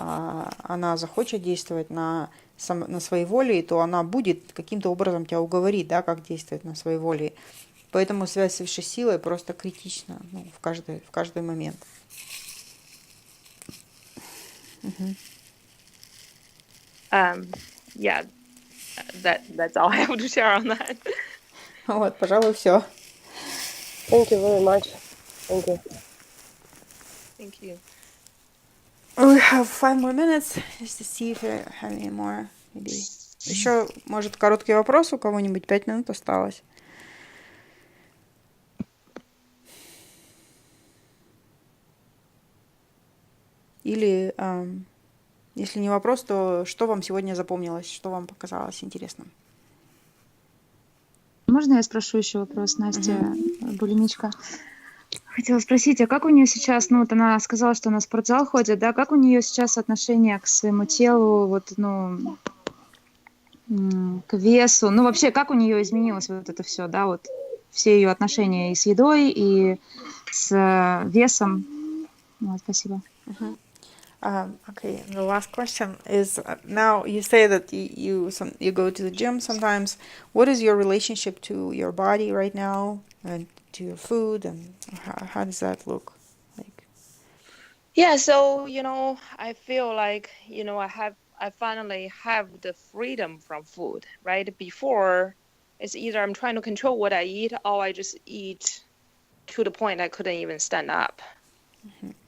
она захочет действовать на своей воле, то она будет каким-то образом тебя уговорить, да, как действовать на своей воле. Поэтому связь с высшей силой просто критична, ну, в каждый момент. Yeah, that's all I have to share on that. Вот, пожалуй, все. Thank you very much. Thank you. Thank you. We have 5 more minutes just to see if I have any more. Maybe. Еще, может, короткий вопрос у кого-нибудь? 5 минут осталось. Или, если не вопрос, то что вам сегодня запомнилось, что вам показалось интересным? Можно я спрошу еще вопрос, Настя, булимичка? Хотела спросить, а как у нее сейчас, ну вот она сказала, что она в спортзал ходит, да, как у нее сейчас отношение к своему телу, вот, ну, к весу, ну вообще, как у нее изменилось вот это все, да, вот все ее отношения и с едой, и с весом. Вот, спасибо. Okay, the last question is, now you say that you go to the gym sometimes. What is your relationship to your body right now and to your food, and how does that look like? Yeah, so, I feel like, I finally have the freedom from food, right? Before, it's either I'm trying to control what I eat or I just eat to the point I couldn't even stand up.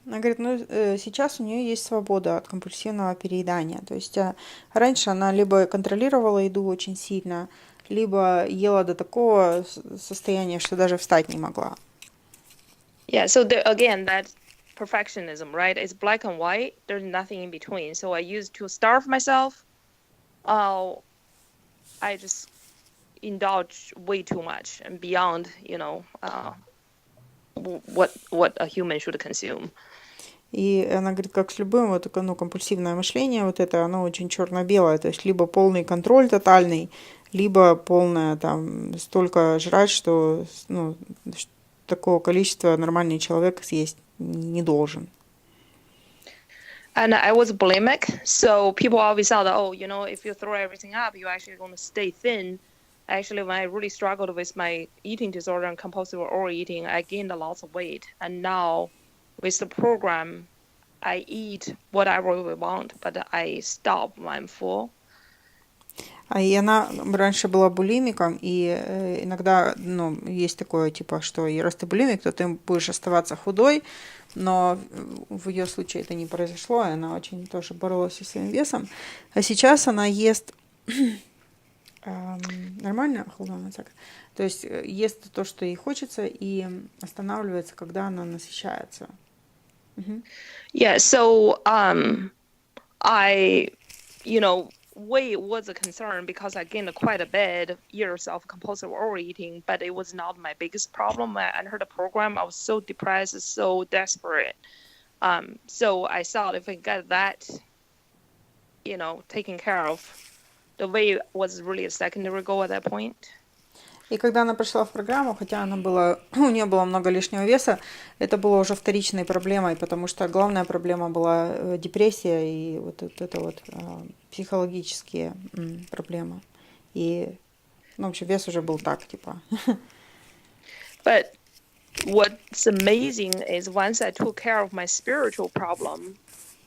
Она говорит, ну, сейчас у нее есть свобода от компульсивного переедания. То есть раньше она либо контролировала еду очень сильно, либо ела до такого состояния, что даже встать не могла. Yeah, so again, that perfectionism, right? It's black and white. There's nothing in between. So I used to starve myself. I just indulge way too much and beyond, what a human should consume. И она говорит, как с любым, вот, ну, компульсивное мышление, вот это, оно очень черно-белое, то есть либо полный контроль тотальный, либо полное там столько жрать, что, ну, такого количества нормальный человек съесть не должен. And I was bulimic, so people always thought, if you throw everything up, you're actually going to stay thin. Actually, when I really struggled with my eating disorder and compulsive overeating, I gained a lot of weight. And now, with the program, I eat whatever I want, but I stop when I'm full. И она раньше была булимиком, и иногда, ну, есть такое, типа, что раз ты булимик, то ты будешь оставаться худой, но в ее случае это не произошло, и она очень тоже боролась со своим весом. А сейчас она ест нормально, то есть ест то, что ей хочется, и останавливается, когда она насыщается. Yeah, so I, weight was a concern because I gained quite a bit years of compulsive overeating, but it was not my biggest problem. When I entered the program, I was so depressed, so desperate. So I thought if I get that, taken care of, the weight was really a secondary goal at that point. И когда она пришла в программу, хотя у нее было много лишнего веса, это было уже вторичной проблемой, потому что главная проблема была депрессия и вот это вот психологические проблемы. И, ну, в общем, вес уже был так, типа. But what's amazing is once I took care of my spiritual problem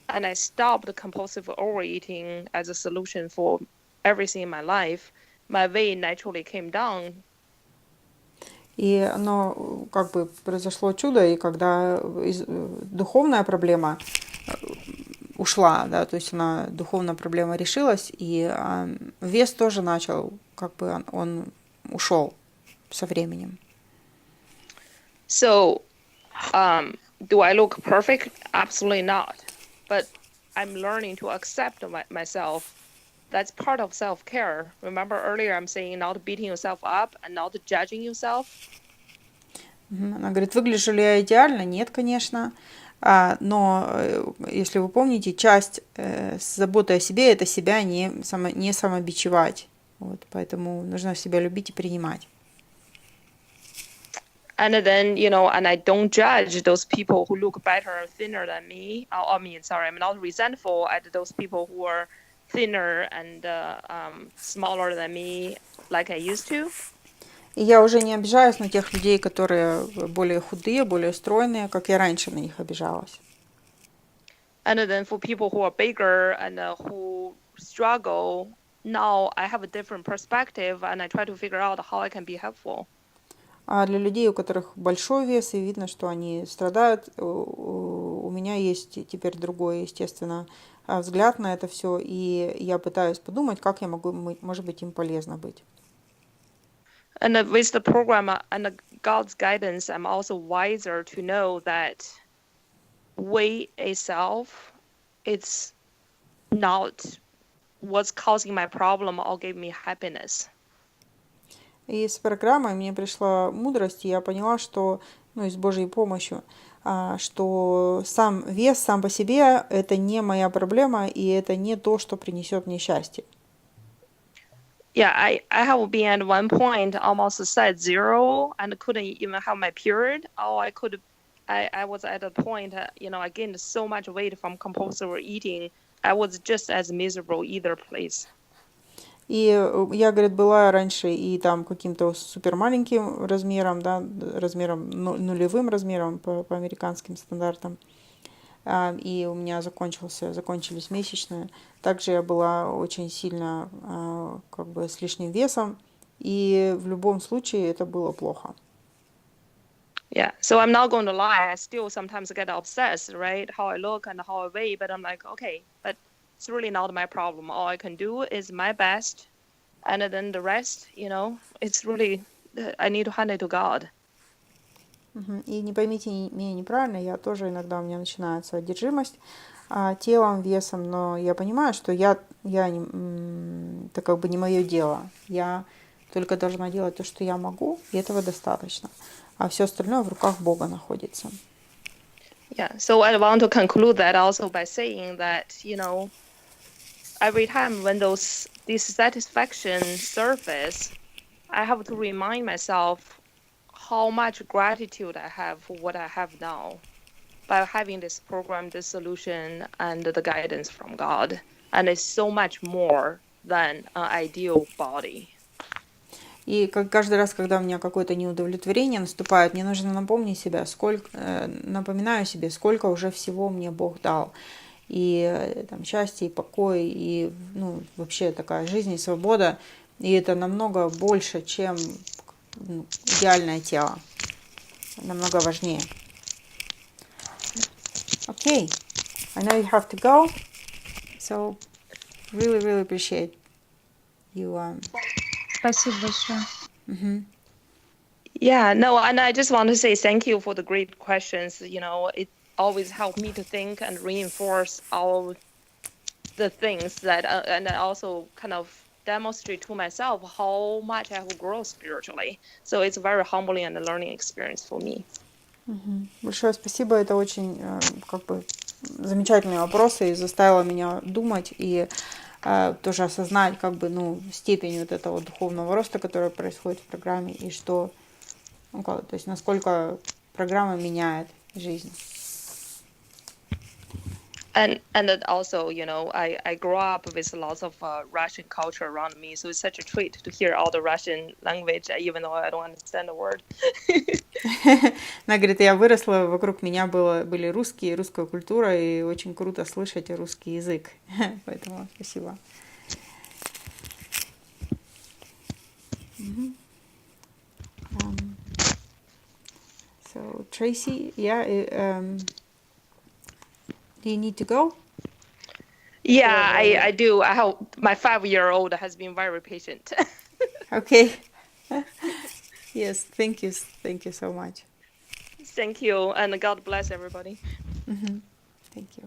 and I stopped compulsive overeating as a solution for everything in my life, my weight naturally came down. И оно как бы произошло чудо, и когда духовная проблема ушла, да, то есть духовная проблема решилась, и вес тоже начал, как бы он ушел со временем. So, do I look perfect? Absolutely not. But I'm learning to accept myself. That's part of self-care. Remember earlier I'm saying not beating yourself up and not judging yourself? Она говорит, выгляжу ли я идеально? Нет, конечно. Но, если вы помните, часть заботы о себе – это себя не самобичевать. Вот, поэтому нужно себя любить и принимать. And then, and I don't judge those people who look better or thinner than me. I'm not resentful at those people who are thinner and smaller than me like I used to. И я уже не обижаюсь на тех людей, которые более худые, более стройные, как я раньше на них обижалась. And then for people who are bigger and who struggle, now I have a different perspective and I try to figure out how I can be helpful. А для людей, у которых большой вес, и видно, что они страдают, у меня есть теперь другой, естественно, взгляд на это все, и я пытаюсь подумать, как я могу, может быть, им полезно быть. And with the program and God's guidance, I'm also wiser to know that weight itself, it's not what's causing my problem or gave me happiness. И с программой мне пришла мудрость, и я поняла, что, и с Божьей помощью, что сам вес сам по себе – это не моя проблема, и это не то, что принесет мне счастье. Yeah, I have been at one point almost size 0 and couldn't even have my period. Or I was at a point, I gained so much weight from compulsive eating. I was just as miserable either place. И я, говорит, была раньше и там каким-то супер маленьким размером, да, нулевым размером по американским стандартам. И у меня закончились месячные. Также я была очень сильно как бы с лишним весом, и в любом случае это было плохо. Yeah, so I'm not going to lie, I still sometimes get obsessed, right? How I look and how I weigh, but I'm like, okay, but it's really not my problem. All I can do is my best, and then the rest, it's really, I need to hand it to God. И не поймите меня неправильно, я тоже иногда у меня начинается одержимость телом, весом, но я понимаю, что это как бы не мое дело. Я только должна делать то, что я могу, и этого достаточно. А все остальное в руках Бога находится. Yeah, so I want to conclude that also by saying that, every time when those dissatisfaction surface, I have to remind myself how much gratitude I have for what I have now by having this program, this solution, and the guidance from God. And it's so much more than an ideal body. И каждый раз, когда у меня какое-то неудовлетворение наступает, мне нужно напомнить себе, напоминаю себе, сколько уже всего мне Бог дал. И там счастье, и покой, и вообще такая жизнь и свобода. И это намного больше, чем идеальное тело. Намного важнее. Okay, I know you have to go, so really, really appreciate you. Спасибо большое. Mm-hmm. Yeah, no, and I just want to say thank you for the great questions. It always helped me to think and reinforce all the things that, and I also kind of demonstrate to myself how much I have grown spiritually. So it's a very humbling and a learning experience for me. Большое спасибо, это очень как бы замечательные вопросы и заставило меня думать и тоже осознать как бы степень вот этого духовного роста, который происходит в программе, и что, то есть насколько программа меняет жизнь. And then also, I grew up with lots of Russian culture around me, so it's such a treat to hear all the Russian language, even though I don't understand the word. Она говорит, я выросла, вокруг меня были русские, русская культура, и очень круто слышать русский язык. Поэтому спасибо. So, Tracy, do you need to go? Yeah, I do. I hope my 5-year-old has been very patient. Okay. Yes, thank you. Thank you so much. Thank you, and God bless everybody. Thank you.